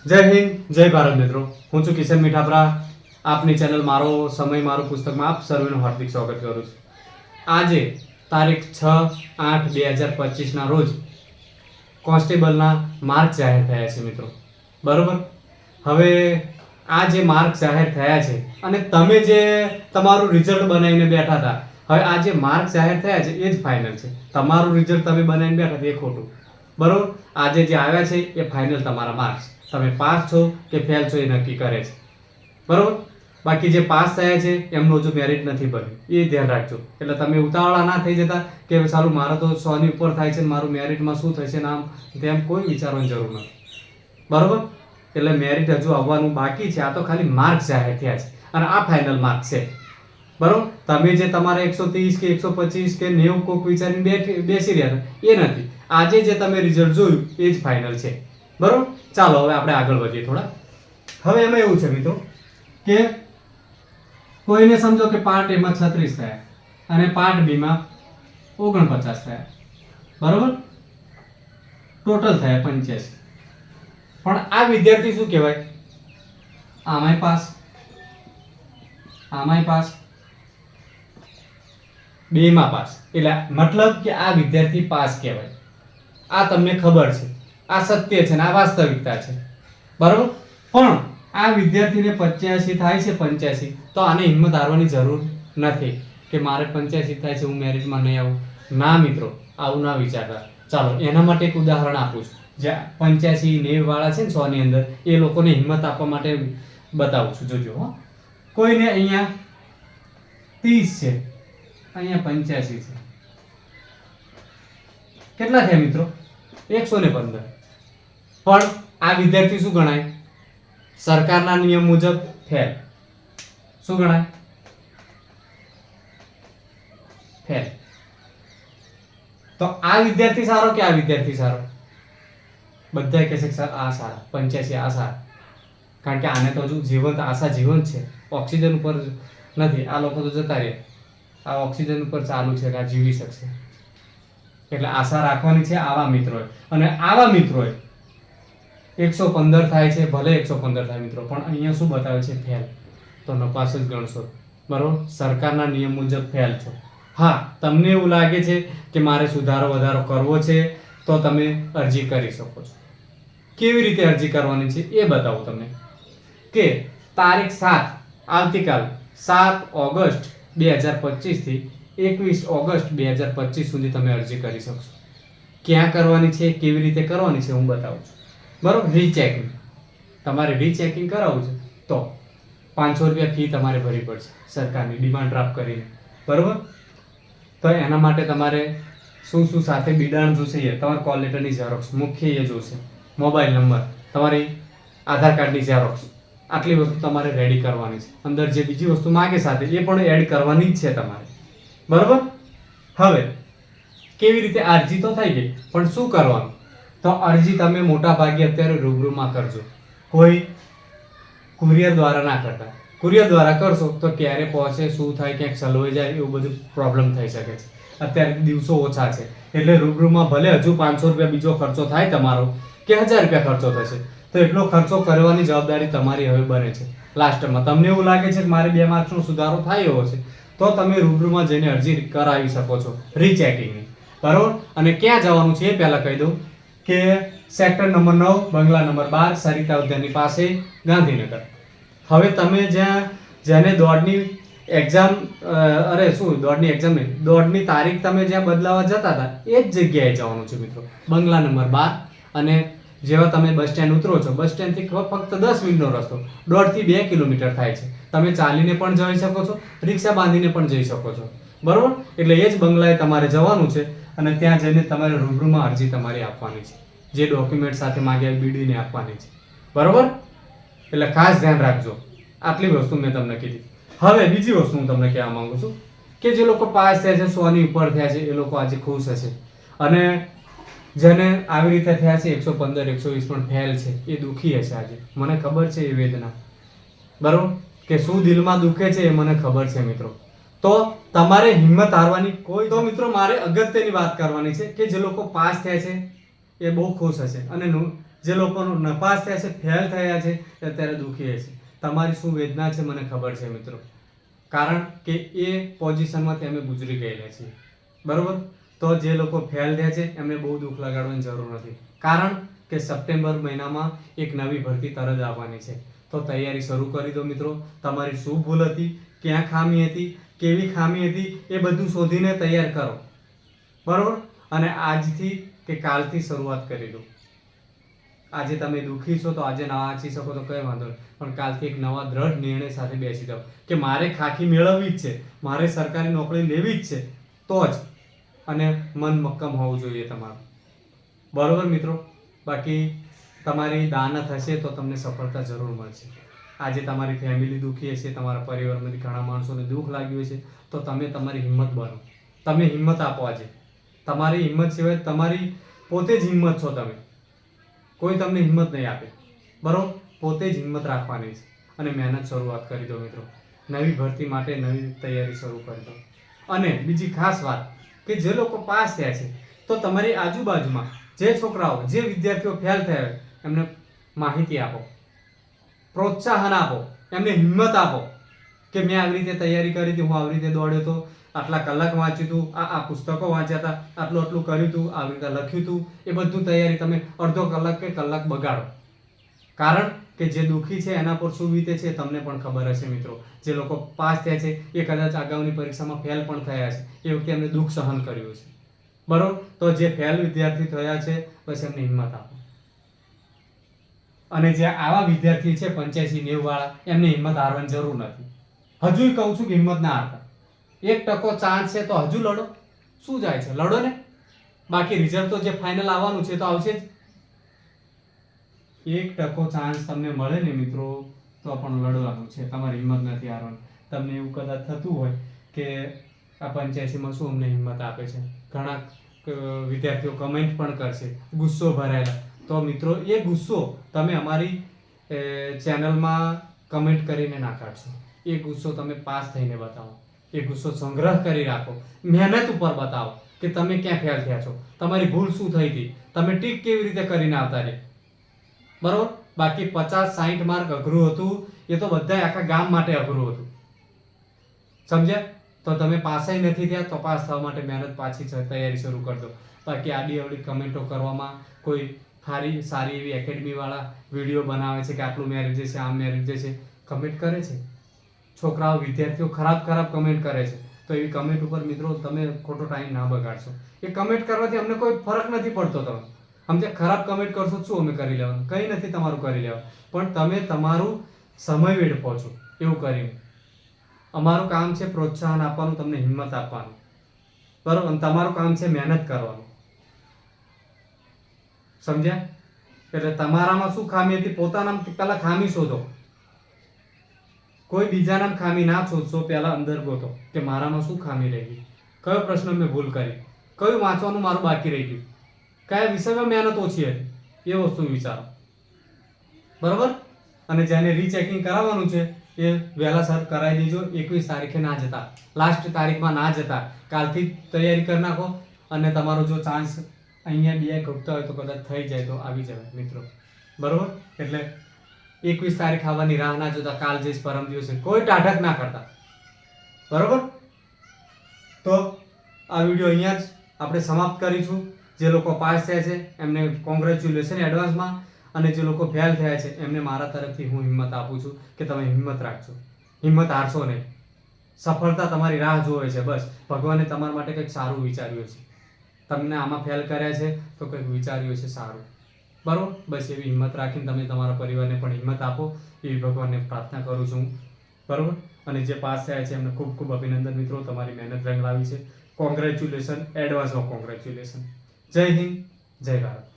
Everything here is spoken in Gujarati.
જય હિન્દ, જય ભારત મિત્રો. હું છું કિશન મીઠાપરા. આપની ચેનલ મારો સમય મારું પુસ્તકમાં આપ સર્વેનું હાર્દિક સ્વાગત કરું છું. આજે તારીખ 6/8/2025 રોજ કોન્સ્ટેબલના માર્ક જાહેર થયા છે મિત્રો. બરોબર. હવે આ જે માર્ક જાહેર થયા છે અને તમે જે તમારું રિઝલ્ટ બનાવીને બેઠા હતા, હવે આ જે માર્ક જાહેર થયા છે એ જ ફાઇનલ છે. તમારું રિઝલ્ટ તમે બનાવીને બેઠા હતા એ ખોટું. બરોબર. આજે જે આવ્યા છે એ ફાઇનલ તમારા માર્ક્સ. તમે પાસ છો કે ફેલ છો એ નક્કી કરે છે. બરોબર. બાકી જે પાસ થયા છે એમનું હજુ મેરિટ નથી બન્યું, એ ધ્યાન રાખજો. એટલે તમે ઉતાવળા ના થઈ જતા કે સારું મારો તો 100 ની ઉપર થાય છે, મારું મેરિટમાં શું થશે ને આમ તેમ કોઈ વિચારવાની જરૂર નથી. બરોબર. એટલે મેરિટ હજુ આવવાનું બાકી છે. આ તો ખાલી માર્ક્સ જાહેર થયા છે અને આ ફાઇનલ માર્ક્સ છે. બરોબર. તમે જે તમારે 130 કે 125 કે 90 કોક વિચારીને બેસી રહ્યા હતા એ નથી. આજે જે તમે રિઝલ્ટ જોયું એ જ ફાઇનલ છે. બરોબર. ચાલો હવે આપણે આગળ વધીએ થોડા. હવે એમાં એવું છે મિત્રો કે કોઈને સમજો કે પાર્ટ એ માં 36 થયા અને પાર્ટ બી માં 49 થયા. બરોબર. ટોટલ થયા 85. પણ આ વિદ્યાર્થી શું કહેવાય? આમાંય પાસ, આમાંય પાસ, બેમાં પાસ. એટલે મતલબ કે આ વિદ્યાર્થી પાસ કહેવાય. આ તમને ખબર છે, આ સત્ય છે ને આ વાસ્તવિકતા છે. બરોબર. પણ આ વિદ્યાર્થીને 85 થાય છે, 85, તો આને હિંમત હારવાની જરૂર નથી કે મારે 85 થાય છે હું મેરિટમાં નહીં આવું. ના મિત્રો, આવું ના વિચારતા. ચાલો એના માટે એક ઉદાહરણ આપું છું. જે 85 90 વાળા છે ને 100 ની અંદર, એ લોકોને હિંમત આપવા માટે બતાવું છું. જોજો હો. કોઈને અહીંયા 30 છે, અહીંયા 85 છે. કેટલા થયા મિત્રો? 115. પણ આ વિદ્યાર્થી શું ગણાય? સરકારના નિયમ મુજબ ફેલ. શું ગણાય? ફેલ. તો આ વિદ્યાર્થી સારો કે આ વિદ્યાર્થી સારો? બધા કહે છે સર આ સારા, 85 આ સારા. કારણ કે આને તો હજુ જીવંત આશા જીવંત છે, ઓક્સિજન ઉપર નથી. આ લોકો તો જતા રહ્યા. આ ઓક્સિજન ઉપર ચાલુ છે કે આ જીવી શકશે. એટલે આશા રાખવાની છે આવા મિત્રોએ. અને આવા મિત્રોએ 115 થાય છે, ભલે 115 થાય મિત્રો, પણ અહીંયા શું બતાવે છે? ફેલ. તો નપાસ જ ગણશો. બરોબર. સરકારના નિયમ મુજબ ફેલ છો. હા, તમને એવું લાગે છે કે મારે સુધારો વધારો કરવો છે તો તમે અરજી કરી શકો છો. કેવી રીતે અરજી કરવાની છે એ બતાવું તમને. કે તારીખ 7 આવતીકાલ 7 ઓગસ્ટ 2025 થી 21 ઓગસ્ટ 2025 સુધી તમે અરજી કરી શકશો. ક્યાં કરવાની છે, કેવી રીતે કરવાની છે હું બતાવું છું. બરોબર. રીચેકિંગ, તમારે રીચેકિંગ કરાવવું છે તો 500 રૂપિયા ફી તમારે ભરવી પડશે સરકારની ડિમાન્ડ ડ્રાફ્ટ કરીને. બરોબર. તો એના માટે તમારે શું શું સાથે બિડાણ જોશે? એ તમારા કોલ લેટરની ઝેરોક્સ, મુખ્ય એ જોશે, મોબાઈલ નંબર, તમારી આધાર કાર્ડની ઝેરોક્સ. આટલી વસ્તુ તમારે રેડી કરવાની છે. અંદર જે બીજી વસ્તુ માગે સાથે એ પણ એડ કરવાની જ છે તમારે. બરોબર. હવે કેવી રીતે? અરજી તો થઈ ગઈ, પણ શું કરવાનું? તો અરજી તમે મોટા ભાગે અત્યારે રૂબરૂમાં કરજો. કોઈ કુરિયર દ્વારા ના કરતા. કુરિયર દ્વારા કરશો તો ક્યારે પહોંચે, શું થાય, ક્યાંક સલવાઈ જાય, એવું બધું પ્રોબ્લેમ થઈ શકે છે. અત્યારે દિવસો ઓછા છે એટલે રૂબરૂમાં ભલે હજુ 500 રૂપિયા બીજો ખર્ચો થાય તમારો કે 1000 રૂપિયા ખર્ચો થશે, તો એટલો ખર્ચો કરવાની જવાબદારી તમારી હવે બને છે. લાસ્ટમાં તમને એવું લાગે છે કે મારે 2 માર્ક્સનો સુધારો થાય એવો છે તો તમે રૂબરૂમાં જઈને અરજી કરાવી શકો છો રીચેકિંગની. બરોબર. અને ક્યાં જવાનું છે એ પહેલા કહી દઉં કે સેક્ટર નંબર 9, બંગલા નંબર 12, સરિતા ઉદ્યાનની પાસે, ગાંધીનગર. હવે તમે જ્યાં જેને દોડની એક્ઝામ દોડની એક્ઝામ નહીં, દોડની તારીખ તમે જ્યાં બદલાવા જતા હતા એ જ જગ્યાએ જવાનું છે મિત્રો. બંગલા નંબર 12. અને જેવા તમે બસ સ્ટેન્ડ ઉતરો છો, બસ સ્ટેન્ડથી ફક્ત 10 મિનિટનો રસ્તો, 1.5 થી 2 કિલોમીટર થાય છે. તમે ચાલીને પણ જઈ શકો છો, રિક્ષા બાંધીને પણ જઈ શકો છો. બરોબર. એટલે એ જ બંગલાએ તમારે જવાનું છે અને ત્યાં જઈને તમારે રૂબરૂમાં અરજી તમારી આપવાની છે. જે ડોક્યુમેન્ટ સાથે માંગ્યા બીડીને આપવાની છે. બરોબર. એટલે ખાસ ધ્યાન રાખજો. આટલી વસ્તુ મેં તમને કીધી. હવે બીજી વસ્તુ હું તમને કહેવા માંગુ છું કે જે લોકો પાસ થયા છે, 100 ની ઉપર થયા છે, એ લોકો આજે ખુશ હશે. અને જેને આવી રીતે થયા છે 115 120 પણ ફેલ છે, એ દુઃખી હશે આજે. મને ખબર છે એ વેદના. બરોબર. કે શું દિલમાં દુખે છે એ મને ખબર છે મિત્રો. તો તમારે હિંમત હારવાની કોઈ. તો મિત્રો મારે અગત્યની વાત કરવાની છે કે જે લોકો પાસ થયા છે એ બહુ ખુશ હશે અને જે લોકો નપાસ થયા છે, ફેલ થયા છે, એ અત્યારે દુઃખી છે. તમારી શું વેદના છે મને ખબર છે મિત્રો, કારણ કે એ પોઝિશનમાં તમે ગુજરી ગયેલા છીએ. બરોબર? તો જે લોકો ફેલ થયા છે એમને બહુ દુઃખ લગાડવાની જરૂર નથી, કારણ કે સપ્ટેમ્બર મહિનામાં એક નવી ભરતી તરત આવવાની છે. તો તૈયારી શરૂ કરી દો મિત્રો. તમારી શું ભૂલ હતી, ક્યાં ખામી હતી, કેવી ખામી હતી, એ બધું શોધીને તૈયાર કરો. બરોબર? અને આજથી કે કાલથી શરૂઆત કરી દો. આજે તમે દુઃખી છો તો આજે ના વાંચી શકો તો કંઈ વાંધો નહીં, પણ કાલથી એક નવા દ્રઢ નિર્ણય સાથે બેસી જાઓ કે મારે ખાખી મેળવવી જ છે, મારે સરકારી નોકરી લેવી જ છે, તો જ. અને મન મક્કમ હોવું જોઈએ તમારું. બરોબર મિત્રો? બાકી તમારી દાનત હશે તો તમને સફળતા જરૂર મળશે. આજે તમારી ફેમિલી દુઃખી હશે, તમારા પરિવારમાંથી ઘણા માણસોને દુઃખ લાગ્યું હશે, તો તમે તમારી હિંમત બનો. તમે હિંમત આપો. આજે તમારી હિંમત સિવાય તમારી પોતે જ હિંમત છો તમે. કોઈ તમને હિંમત નહીં આપે. બરોબર? પોતે જ હિંમત રાખવાની છે અને મહેનત શરૂઆત કરી દો મિત્રો. નવી ભરતી માટે નવી તૈયારી શરૂ કરી દો. અને બીજી ખાસ વાત કે જે લોકો પાસ થયા છે, તો તમારી આજુબાજુમાં જે છોકરાઓ, જે વિદ્યાર્થીઓ ફેલ થયા હોય એમને માહિતી આપો, પ્રોત્સાહન આપો, એમને હિંમત આપો કે મેં આવી રીતે તૈયારી કરી હતી, હું આવી રીતે દોડ્યો હતો, આટલા કલાક વાંચ્યું હતું, આ પુસ્તકો વાંચ્યા હતા, આટલું કર્યું હતું, આવી રીતે લખ્યું હતું. એ બધું તૈયારી તમે અડધો કલાક કે કલાક બગાડો. કારણ કે જે દુઃખી છે એના પર શું વીતે છે તમને પણ ખબર હશે મિત્રો. જે લોકો પાસ થયા છે એ કદાચ અગાઉની પરીક્ષામાં ફેલ પણ થયા છે, એ વખતે એમને દુઃખ સહન કર્યું છે. બરોબર? તો જે ફેલ વિદ્યાર્થી થયા છે બસ એમને હિંમત આપો. અને જે આવા વિદ્યાર્થી છે 85-90 વાળા, એમને હિંમત હારવાની જરૂર નથી. હજુ કહું છું કે હિંમત ના હારતા. 1% ચાન્સ છે તો હજુ લડો. શું જાય છે? લડો ને. બાકી રિઝલ્ટ તો જે ફાઇનલ આવવાનું છે તો આવશે જ. 1% ચાન્સ તમને મળે ને મિત્રો તો પણ લડવાનું છે. તમારી હિંમત નથી હારવાની. તમને એવું કદાચ થતું હોય કે આ 85માં શું અમને હિંમત આપે છે, ઘણા વિદ્યાર્થીઓ કમેન્ટ પણ કરશે ગુસ્સો ભરાયેલા, તો મિત્રો એ ગુસ્સો તમે અમારી ચેનલમાં કમેન્ટ કરીને ના કાઢશો. એ ગુસ્સો તમે પાસ થઈને બતાવો. એ ગુસ્સો સંગ્રહ કરી રાખો, મહેનત ઉપર બતાવો કે તમે ક્યાં ફેલ થયા છો, તમારી ભૂલ શું થઈ હતી, તમે ટીક કેવી રીતે કરીને આવતા રહે. બરોબર? બાકી 50-60 માર્ક અઘરું હતું, એ તો બધા આખા ગામ માટે અઘરું હતું. સમજ્યા? તો તમે પાસ નથી થયા તો પાસ થવા માટે મહેનત પાછી તૈયારી શરૂ કરી દો. બાકી આડી અવળી કમેન્ટો કરવામાં, કોઈ સારી એવી એકેડમી વાળા વિડીયો બનાવે છે કે આટલું મેરિટ જશે, આમ મેરિટ જશે, કમેન્ટ કરે છે. છોકરાઓ, વિદ્યાર્થીઓ ખરાબ કમેન્ટ કરે છે. તો એવી કમેન્ટ ઉપર મિત્રો તમે ખોટો ટાઈમ ના બગાડશો. એ કમેન્ટ કરવાથી અમને કોઈ ફરક નથી પડતો. તમે સમજે? ખરાબ કમેન્ટ કરશો શું અમે કરી લેવાનું? કંઈ નથી તમારું કરી લેવાનું, પણ તમે તમારું સમય વેડફો છો એવું કરીને. અમારું કામ છે પ્રોત્સાહન આપવાનું, તમને હિંમત આપવાનું. બરોબર? અને તમારું કામ છે મહેનત કરવાનું. સમજ્યા? એટલે તમારામાં શું ખામી હતી, પોતાના પહેલા ખામી શોધો. કોઈ બીજાના ખામી ના શોધશો, પહેલા અંદર ગોતો કે મારામાં શું ખામી રહી ગઈ, કયો પ્રશ્ન મેં ભૂલ કરી, કયું વાંચવાનું મારું બાકી રહી ગયું, કયા વિષયમાં મહેનત ઓછી હતી, એ વસ્તુ વિચારો. બરોબર? અને જેને રીચેકિંગ કરાવવાનું છે એ વહેલાસર કરાવી દેજો. 21 તારીખે ના જતા, લાસ્ટ તારીખમાં ના જતા, કાલથી તૈયારી કરી નાખો. અને તમારો જો ચાન્સ અહીંયા બે ઘટતા હોય તો કદાચ થઈ જાય તો આવી જાય મિત્રો. બરોબર? એટલે 21 તારીખ આવવાની રાહ ના જોતા, કાલ જઈશ, પરમ દિવસે, કોઈ ટાઢક ના કરતા. બરોબર? તો આ વિડીયો અહીંયા જ આપણે સમાપ્ત કરીશું. જે લોકો પાસ થયા છે એમને કોંગ્રેચ્યુલેશન એડવાન્સમાં, અને જે લોકો ફેલ થયા છે એમને મારા તરફથી હું હિંમત આપું છું કે તમે હિંમત રાખજો, હિંમત હારશો નહીં. સફળતા તમારી રાહ જોવે છે. બસ ભગવાને તમારા માટે કંઈક સારું વિચાર્યું છે. તમને આમાં ફેલ કર્યા છે તો કંઈક વિચાર્યું છે સારું. બરોબર? બસ એવી હિંમત રાખીને તમે તમારા પરિવારને પણ હિંમત આપો એવી ભગવાનને પ્રાર્થના કરું છું. બરોબર? અને જે પાસ થયા છે એમને ખૂબ ખૂબ અભિનંદન મિત્રો. તમારી મહેનત રંગ લાવી છે. કોંગ્રેચ્યુલેશન, એડવાન્સમાં કોંગ્રેચ્યુલેશન. જય હિન્દ, જય ભારત.